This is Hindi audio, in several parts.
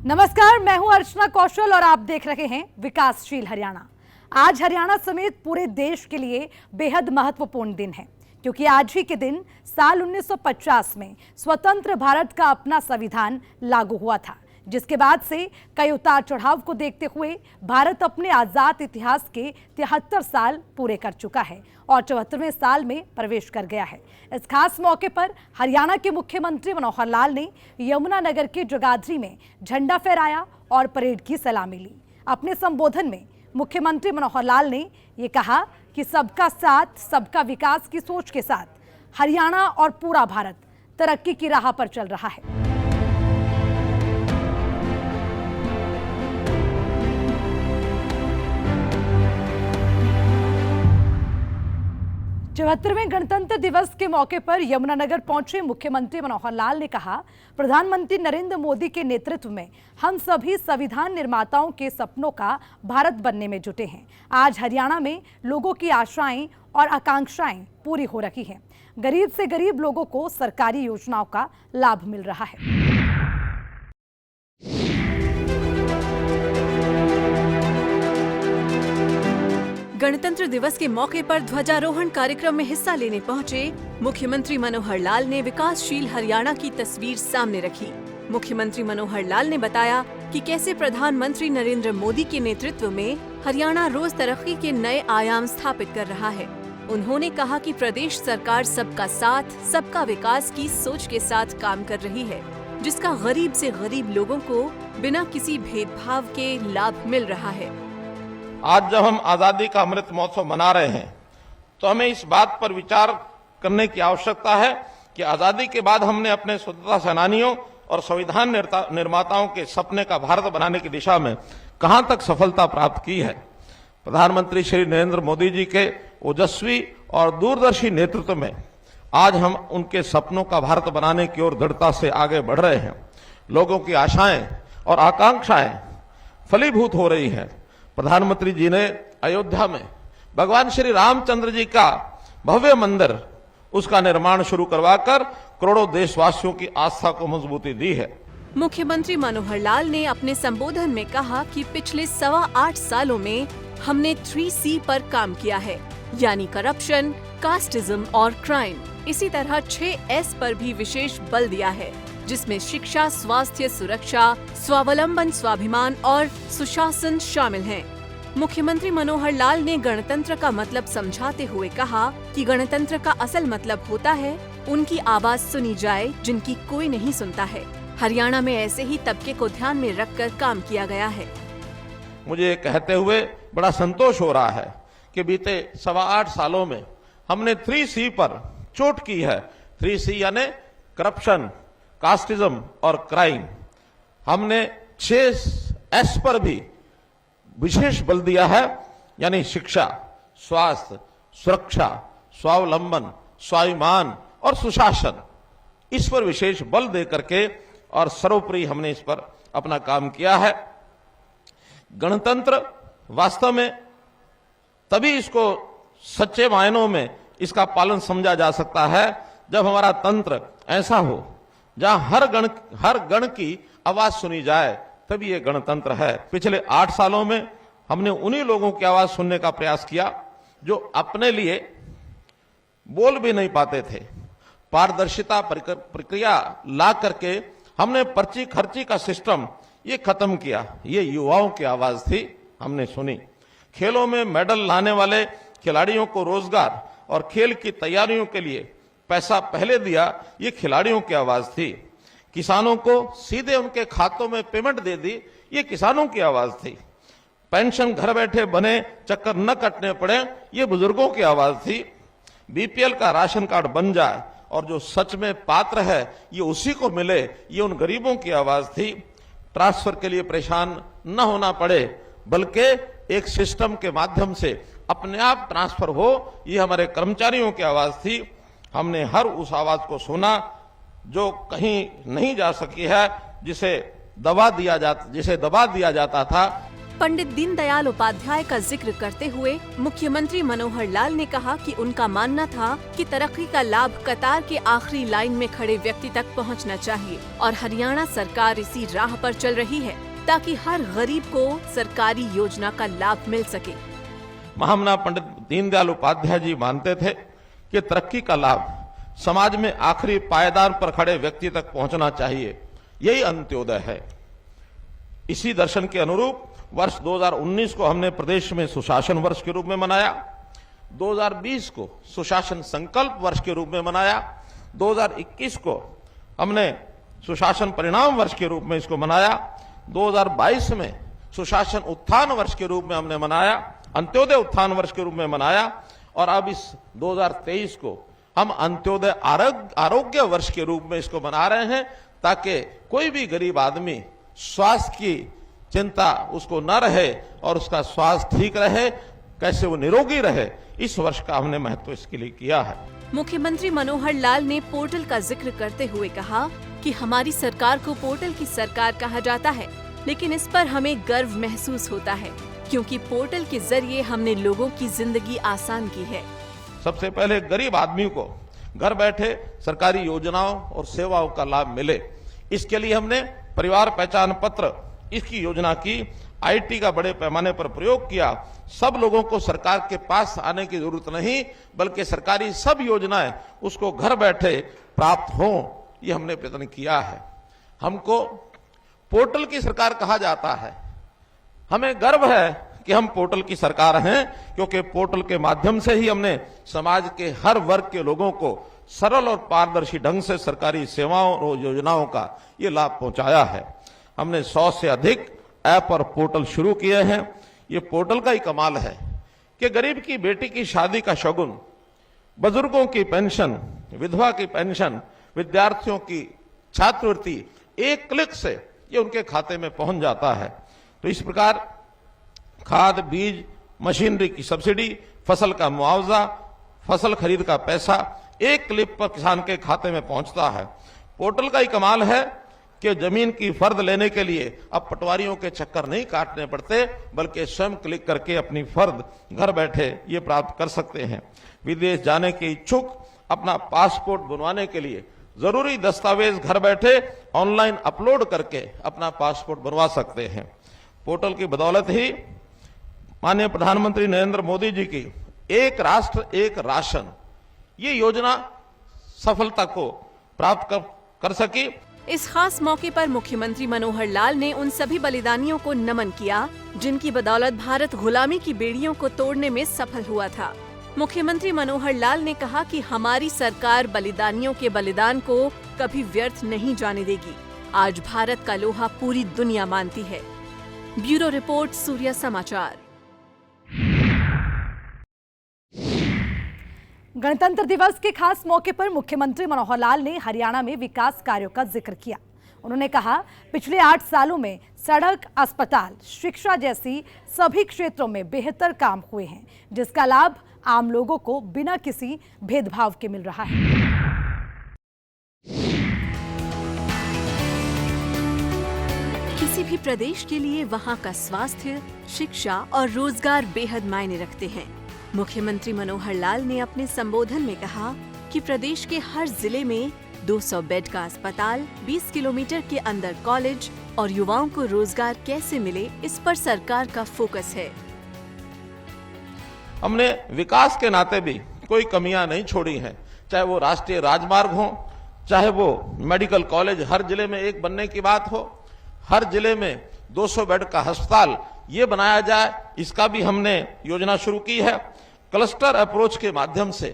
नमस्कार, मैं हूं अर्चना कौशल और आप देख रहे हैं विकासशील हरियाणा। आज हरियाणा समेत पूरे देश के लिए बेहद महत्वपूर्ण दिन है, क्योंकि आज ही के दिन साल 1950 में स्वतंत्र भारत का अपना संविधान लागू हुआ था, जिसके बाद से कई उतार चढ़ाव को देखते हुए भारत अपने आजाद इतिहास के 73 साल पूरे कर चुका है और 74वें साल में प्रवेश कर गया है। इस खास मौके पर हरियाणा के मुख्यमंत्री मनोहर लाल ने यमुनानगर के जगाधरी में झंडा फहराया और परेड की सलामी ली। अपने संबोधन में मुख्यमंत्री मनोहर लाल ने ये कहा कि सबका साथ सबका विकास की सोच के साथ हरियाणा और पूरा भारत तरक्की की राह पर चल रहा है। 74वें गणतंत्र दिवस के मौके पर यमुनानगर पहुंचे मुख्यमंत्री मनोहर लाल ने कहा, प्रधानमंत्री नरेंद्र मोदी के नेतृत्व में हम सभी संविधान निर्माताओं के सपनों का भारत बनने में जुटे हैं। आज हरियाणा में लोगों की आशाएं और आकांक्षाएं पूरी हो रही हैं। गरीब से गरीब लोगों को सरकारी योजनाओं का लाभ मिल रहा है। गणतंत्र दिवस के मौके पर ध्वजारोहण कार्यक्रम में हिस्सा लेने पहुंचे मुख्यमंत्री मनोहर लाल ने विकासशील हरियाणा की तस्वीर सामने रखी। मुख्यमंत्री मनोहर लाल ने बताया कि कैसे प्रधानमंत्री नरेंद्र मोदी के नेतृत्व में हरियाणा रोज तरक्की के नए आयाम स्थापित कर रहा है। उन्होंने कहा कि प्रदेश सरकार सबका साथ सबका विकास की सोच के साथ काम कर रही है, जिसका गरीब से गरीब लोगों को बिना किसी भेदभाव के लाभ मिल रहा है। आज जब हम आजादी का अमृत महोत्सव मना रहे हैं, तो हमें इस बात पर विचार करने की आवश्यकता है कि आजादी के बाद हमने अपने स्वतंत्रता सेनानियों और संविधान निर्माताओं के सपने का भारत बनाने की दिशा में कहां तक सफलता प्राप्त की है। प्रधानमंत्री श्री नरेंद्र मोदी जी के ओजस्वी और दूरदर्शी नेतृत्व में आज हम उनके सपनों का भारत बनाने की ओर दृढ़ता से आगे बढ़ रहे हैं। लोगों की आशाएं और आकांक्षाएं फलीभूत हो रही हैं। प्रधानमंत्री जी ने अयोध्या में भगवान श्री रामचंद्र जी का भव्य मंदिर, उसका निर्माण शुरू करवाकर करोड़ों देशवासियों की आस्था को मजबूती दी है। मुख्यमंत्री मनोहर लाल ने अपने संबोधन में कहा कि पिछले 8.25 सालों में हमने 3C पर काम किया है, यानी करप्शन, कास्टिज्म और क्राइम। इसी तरह 6S पर भी विशेष बल दिया है, जिसमें शिक्षा, स्वास्थ्य, सुरक्षा, स्वावलंबन, स्वाभिमान और सुशासन शामिल हैं। मुख्यमंत्री मनोहर लाल ने गणतंत्र का मतलब समझाते हुए कहा कि गणतंत्र का असल मतलब होता है उनकी आवाज सुनी जाए जिनकी कोई नहीं सुनता है। हरियाणा में ऐसे ही तबके को ध्यान में रखकर काम किया गया है। मुझे कहते हुए बड़ा संतोष हो रहा है कि बीते 8.25 सालों में हमने 3C पर चोट की है। 3C यानी करप्शन, कास्टिज्म और क्राइम। हमने 6S पर भी विशेष बल दिया है, यानी शिक्षा, स्वास्थ्य, सुरक्षा, स्वावलंबन, स्वाभिमान और सुशासन। इस पर विशेष बल दे करके और सर्वोपरि हमने इस पर अपना काम किया है। गणतंत्र वास्तव में तभी इसको सच्चे मायनों में इसका पालन समझा जा सकता है जब हमारा तंत्र ऐसा हो जहां हर गण की आवाज सुनी जाए, तभी ये गणतंत्र है। पिछले 8 सालों में हमने उन्हीं लोगों की आवाज सुनने का प्रयास किया जो अपने लिए बोल भी नहीं पाते थे। पारदर्शिता प्रक्रिया ला करके हमने पर्ची खर्ची का सिस्टम ये खत्म किया। ये युवाओं की आवाज थी, हमने सुनी। खेलों में मेडल लाने वाले खिलाड़ियों को रोजगार और खेल की तैयारियों के लिए पैसा पहले दिया, ये खिलाड़ियों की आवाज थी। किसानों को सीधे उनके खातों में पेमेंट दे दी, ये किसानों की आवाज थी। पेंशन घर बैठे बने, चक्कर न कटने पड़े, ये बुजुर्गों की आवाज थी। बीपीएल का राशन कार्ड बन जाए और जो सच में पात्र है ये उसी को मिले, ये उन गरीबों की आवाज थी। ट्रांसफर के लिए परेशान न होना पड़े, बल्कि एक सिस्टम के माध्यम से अपने आप ट्रांसफर हो, ये हमारे कर्मचारियों की आवाज थी। हमने हर उस आवाज को सुना जो कहीं नहीं जा सकी है, जिसे दबा दिया जाता था। पंडित दीनदयाल उपाध्याय का जिक्र करते हुए मुख्यमंत्री मनोहर लाल ने कहा कि उनका मानना था कि तरक्की का लाभ कतार के आखिरी लाइन में खड़े व्यक्ति तक पहुंचना चाहिए और हरियाणा सरकार इसी राह पर चल रही है ताकि हर गरीब को सरकारी योजना का लाभ मिल सके। महामना पंडित दीनदयाल उपाध्याय जी मानते थे कि तरक्की का लाभ समाज में आखिरी पायदान पर खड़े व्यक्ति तक पहुंचना चाहिए, यही अंत्योदय है। इसी दर्शन के अनुरूप वर्ष 2019 को हमने प्रदेश में सुशासन वर्ष के रूप में मनाया, 2020 को सुशासन संकल्प वर्ष के रूप में मनाया, 2021 को हमने सुशासन परिणाम वर्ष के रूप में इसको मनाया, 2022 में सुशासन उत्थान वर्ष के रूप में हमने मनाया, अंत्योदय उत्थान वर्ष के रूप में मनाया और अब इस 2023 को हम अंत्योदय आरोग्य वर्ष के रूप में इसको मना रहे हैं ताकि कोई भी गरीब आदमी स्वास्थ्य की चिंता उसको न रहे और उसका स्वास्थ्य ठीक रहे, कैसे वो निरोगी रहे, इस वर्ष का हमने महत्व इसके लिए किया है। मुख्यमंत्री मनोहर लाल ने पोर्टल का जिक्र करते हुए कहा कि हमारी सरकार को पोर्टल की सरकार कहा जाता है, लेकिन इस पर हमें गर्व महसूस होता है क्योंकि पोर्टल के जरिए हमने लोगों की जिंदगी आसान की है। सबसे पहले गरीब आदमी को घर बैठे सरकारी योजनाओं और सेवाओं का लाभ मिले, इसके लिए हमने परिवार पहचान पत्र इसकी योजना की, आईटी का बड़े पैमाने पर प्रयोग किया। सब लोगों को सरकार के पास आने की जरूरत नहीं बल्कि सरकारी सब योजनाएं उसको घर बैठे प्राप्त हों, ये हमने प्रयत्न किया है। हमको पोर्टल की सरकार कहा जाता है, हमें गर्व है कि हम पोर्टल की सरकार हैं क्योंकि पोर्टल के माध्यम से ही हमने समाज के हर वर्ग के लोगों को सरल और पारदर्शी ढंग से सरकारी सेवाओं और योजनाओं का ये लाभ पहुंचाया है। हमने 100 से अधिक ऐप और पोर्टल शुरू किए हैं। ये पोर्टल का ही कमाल है कि गरीब की बेटी की शादी का शगुन, बुजुर्गों की पेंशन, विधवा की पेंशन, विद्यार्थियों की छात्रवृत्ति एक क्लिक से ये उनके खाते में पहुंच जाता है। तो इस प्रकार खाद, बीज, मशीनरी की सब्सिडी, फसल का मुआवजा, फसल खरीद का पैसा एक क्लिक पर किसान के खाते में पहुंचता है। पोर्टल का ही कमाल है कि जमीन की फर्द लेने के लिए अब पटवारियों के चक्कर नहीं काटने पड़ते बल्कि स्वयं क्लिक करके अपनी फर्द घर बैठे ये प्राप्त कर सकते हैं। विदेश जाने के इच्छुक अपना पासपोर्ट बनवाने के लिए जरूरी दस्तावेज घर बैठे ऑनलाइन अपलोड करके अपना पासपोर्ट बनवा सकते हैं। पोर्टल की बदौलत ही माननीय प्रधानमंत्री नरेंद्र मोदी जी की एक राष्ट्र एक राशन ये योजना सफलता को प्राप्त कर सकी। इस खास मौके पर मुख्यमंत्री मनोहर लाल ने उन सभी बलिदानियों को नमन किया जिनकी बदौलत भारत गुलामी की बेड़ियों को तोड़ने में सफल हुआ था। मुख्यमंत्री मनोहर लाल ने कहा कि हमारी सरकार बलिदानियों के बलिदान को कभी व्यर्थ नहीं जाने देगी। आज भारत का लोहा पूरी दुनिया मानती है। ब्यूरो रिपोर्ट, सूर्य समाचार। गणतंत्र दिवस के खास मौके पर मुख्यमंत्री मनोहर लाल ने हरियाणा में विकास कार्यों का जिक्र किया। उन्होंने कहा, पिछले 8 सालों में सड़क, अस्पताल, शिक्षा जैसी सभी क्षेत्रों में बेहतर काम हुए हैं, जिसका लाभ आम लोगों को बिना किसी भेदभाव के मिल रहा है। किसी भी प्रदेश के लिए वहां का स्वास्थ्य, शिक्षा और रोजगार बेहद मायने रखते हैं। मुख्यमंत्री मनोहर लाल ने अपने संबोधन में कहा कि प्रदेश के हर जिले में 200 बेड का अस्पताल, 20 किलोमीटर के अंदर कॉलेज और युवाओं को रोजगार कैसे मिले, इस पर सरकार का फोकस है। हमने विकास के नाते भी कोई कमियां नहीं छोड़ी हैं, चाहे वो राष्ट्रीय राजमार्ग हो, चाहे वो मेडिकल कॉलेज हर जिले में एक बनने की बात हो, हर जिले में 200 बेड का अस्पताल ये बनाया जाए, इसका भी हमने योजना शुरू की है। क्लस्टर अप्रोच के माध्यम से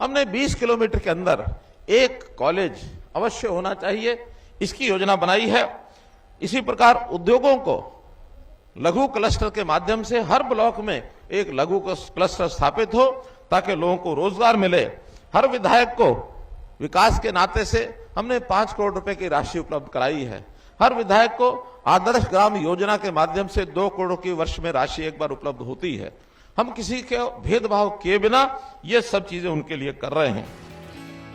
हमने 20 किलोमीटर के अंदर एक कॉलेज अवश्य होना चाहिए, इसकी योजना बनाई है। इसी प्रकार उद्योगों को लघु क्लस्टर के माध्यम से हर ब्लॉक में एक लघु क्लस्टर स्थापित हो ताकि लोगों को रोजगार मिले। हर विधायक को विकास के नाते से हमने 5 करोड़ रुपए की राशि उपलब्ध कराई है। हर विधायक को आदर्श ग्राम योजना के माध्यम से 2 करोड़ की वर्ष में राशि एक बार उपलब्ध होती है। हम किसी के भेदभाव किए बिना ये सब चीजें उनके लिए कर रहे हैं।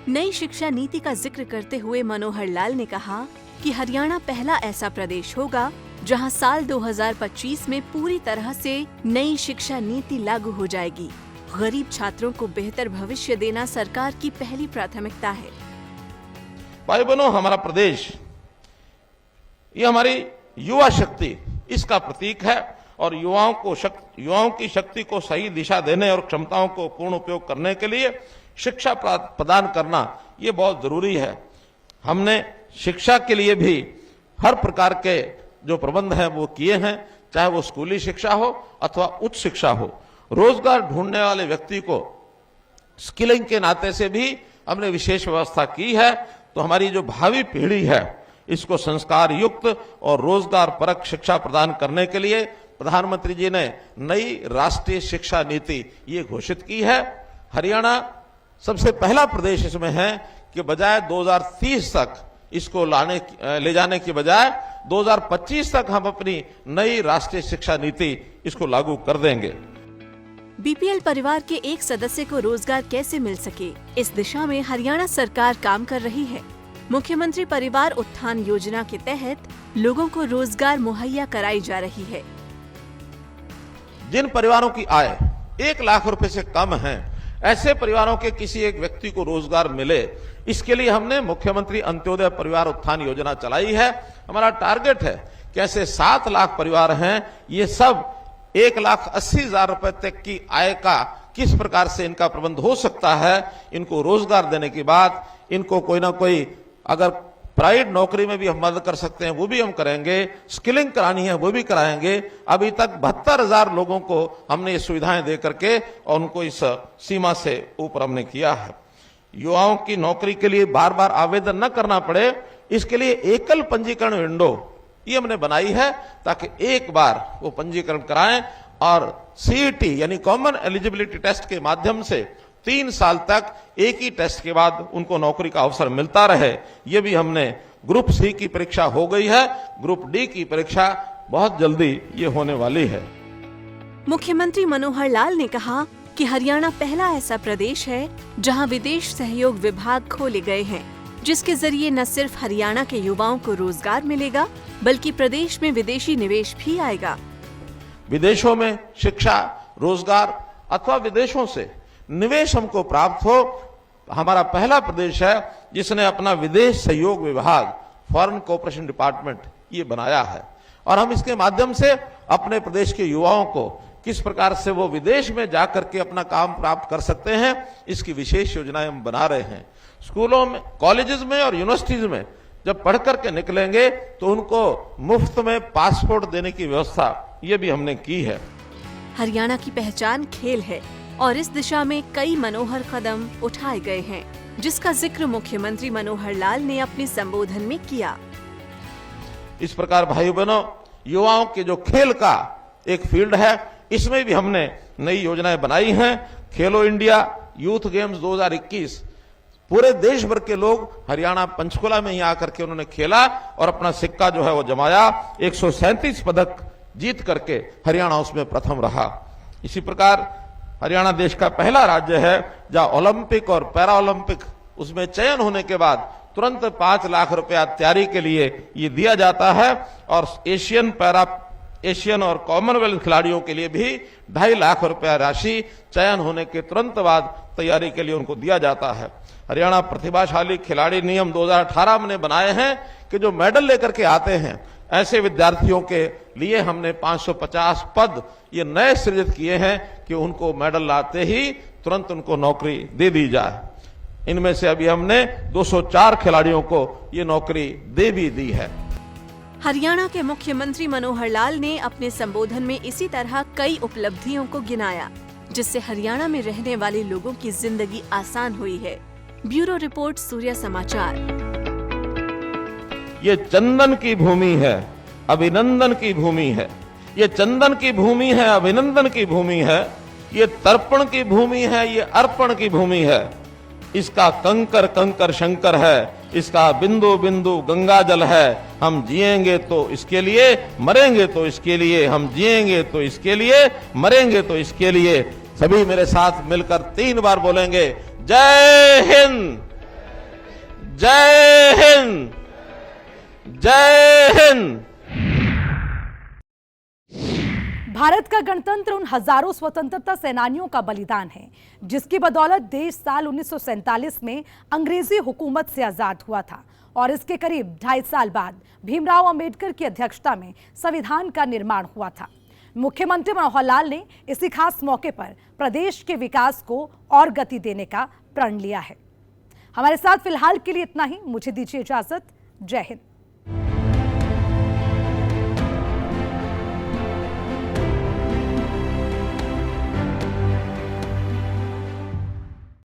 नई शिक्षा नीति का जिक्र करते हुए मनोहर लाल ने कहा कि हरियाणा पहला ऐसा प्रदेश होगा जहां साल 2025 में पूरी तरह से नई शिक्षा नीति लागू हो जाएगी। गरीब छात्रों को बेहतर भविष्य देना सरकार की पहली प्राथमिकता है। भाई बहनों, हमारा प्रदेश ये हमारी युवा शक्ति इसका प्रतीक है और युवाओं की शक्ति को सही दिशा देने और क्षमताओं को पूर्ण उपयोग करने के लिए शिक्षा प्रदान करना ये बहुत जरूरी है। हमने शिक्षा के लिए भी हर प्रकार के जो प्रबंध हैं वो किए हैं, चाहे वो स्कूली शिक्षा हो अथवा उच्च शिक्षा हो। रोजगार ढूंढने वाले व्यक्ति को स्किलिंग के नाते से भी हमने विशेष व्यवस्था की है। तो हमारी जो भावी पीढ़ी है इसको संस्कार युक्त और रोजगार परक शिक्षा प्रदान करने के लिए प्रधानमंत्री जी ने नई राष्ट्रीय शिक्षा नीति ये घोषित की है। हरियाणा सबसे पहला प्रदेश इसमें है कि बजाय 2030 तक इसको ले जाने की बजाय 2025 तक हम अपनी नई राष्ट्रीय शिक्षा नीति इसको लागू कर देंगे। बीपीएल परिवार के एक सदस्य को रोजगार कैसे मिल सके, इस दिशा में हरियाणा सरकार काम कर रही है। मुख्यमंत्री परिवार उत्थान योजना के तहत लोगों को रोजगार मुहैया कराई जा रही है। जिन परिवारों की आय 1 लाख रुपए से कम है, ऐसे परिवारों के किसी एक व्यक्ति को रोजगार मिले, इसके लिए हमने मुख्यमंत्री अंत्योदय परिवार उत्थान योजना चलाई है। हमारा टारगेट है कि ऐसे 7 लाख परिवार हैं, ये सब 1,80,000 रुपए तक की आय का किस प्रकार से इनका प्रबंध हो सकता है। इनको रोजगार देने के बाद इनको कोई ना कोई अगर प्राइवेट नौकरी में भी हम मदद कर सकते हैं वो भी हम करेंगे, स्किलिंग करानी है वो भी कराएंगे। अभी तक 72,000 लोगों को हमने ये सुविधाएं दे करके और उनको इस सीमा से ऊपर हमने किया है। युवाओं की नौकरी के लिए बार बार आवेदन न करना पड़े, इसके लिए एकल पंजीकरण विंडो ये हमने बनाई है ताकि एक बार वो पंजीकरण कराएं और सीईटी यानी कॉमन एलिजिबिलिटी टेस्ट के माध्यम से 3 साल तक एक ही टेस्ट के बाद उनको नौकरी का अवसर मिलता रहे। ये भी हमने ग्रुप सी की परीक्षा हो गई है, ग्रुप डी की परीक्षा बहुत जल्दी ये होने वाली है। मुख्यमंत्री मनोहर लाल ने कहा कि हरियाणा पहला ऐसा प्रदेश है जहां विदेश सहयोग विभाग खोले गए हैं, जिसके जरिए न सिर्फ हरियाणा के युवाओं को रोजगार मिलेगा बल्कि प्रदेश में विदेशी निवेश भी आएगा। विदेशों में शिक्षा, रोजगार अथवा विदेशों से निवेश हमको प्राप्त हो, हमारा पहला प्रदेश है जिसने अपना विदेश सहयोग विभाग फॉरेन कोऑपरेशन डिपार्टमेंट ये बनाया है। और हम इसके माध्यम से अपने प्रदेश के युवाओं को किस प्रकार से वो विदेश में जाकर के अपना काम प्राप्त कर सकते हैं, इसकी विशेष योजनाएं हम बना रहे हैं। स्कूलों में, कॉलेजेस में और यूनिवर्सिटीज में जब पढ़ करके निकलेंगे तो उनको मुफ्त में पासपोर्ट देने की व्यवस्था ये भी हमने की है। हरियाणा की पहचान खेल है और इस दिशा में कई मनोहर कदम उठाए गए हैं, जिसका जिक्र मुख्यमंत्री मनोहर लाल ने अपने संबोधन में किया। इस प्रकार भाई बहनों, युवाओं के जो खेल का एक फील्ड है, इसमें भी हमने नई योजनाएं बनाई हैं। खेलो इंडिया यूथ गेम्स 2021 पूरे देश भर के लोग हरियाणा पंचकुला में ही आकर के उन्होंने खेला और अपना सिक्का जो है वो जमाया। 137 पदक जीत करके हरियाणा उसमें प्रथम रहा। इसी प्रकार हरियाणा देश का पहला राज्य है जहां ओलंपिक और पैरा ओलंपिक उसमें चयन होने के बाद तुरंत 5 लाख रुपया तैयारी के लिए ये दिया जाता है और एशियन और कॉमनवेल्थ खिलाड़ियों के लिए भी 2.5 लाख रुपया राशि चयन होने के तुरंत बाद तैयारी के लिए उनको दिया जाता है। हरियाणा प्रतिभाशाली खिलाड़ी नियम 2018 में बनाए हैं कि जो मेडल लेकर के आते हैं ऐसे विद्यार्थियों के लिए हमने 550 पद ये नए सृजित किए हैं कि उनको मेडल लाते ही तुरंत उनको नौकरी दे दी जाए। इनमें से अभी हमने 204 खिलाड़ियों को ये नौकरी दे भी दी है। हरियाणा के मुख्यमंत्री मनोहर लाल ने अपने संबोधन में इसी तरह कई उपलब्धियों को गिनाया, जिससे हरियाणा में रहने वाले लोगों की जिंदगी आसान हुई है। ब्यूरो रिपोर्ट, सूर्य समाचार। ये चंदन की भूमि है, अभिनंदन की भूमि है। ये चंदन की भूमि है, अभिनंदन की भूमि है। ये तर्पण की भूमि है, ये अर्पण की भूमि है। इसका कंकर कंकर शंकर है, इसका बिंदु बिंदु गंगा जल है। हम जिएंगे तो इसके लिए, मरेंगे तो इसके लिए। हम जिएंगे तो इसके लिए, मरेंगे तो इसके लिए। सभी मेरे साथ मिलकर 3 बार बोलेंगे, जय हिंद, जय हिंद, जय हिंद। भारत का गणतंत्र उन हजारों स्वतंत्रता सेनानियों का बलिदान है जिसकी बदौलत देश साल 1947 में अंग्रेजी हुकूमत से आजाद हुआ था और इसके करीब 2.5 साल बाद भीमराव अंबेडकर की अध्यक्षता में संविधान का निर्माण हुआ था। मुख्यमंत्री मनोहर लाल ने इसी खास मौके पर प्रदेश के विकास को और गति देने का प्रण लिया है। हमारे साथ फिलहाल के लिए इतना ही। मुझे दीजिए इजाजत। जय हिंद।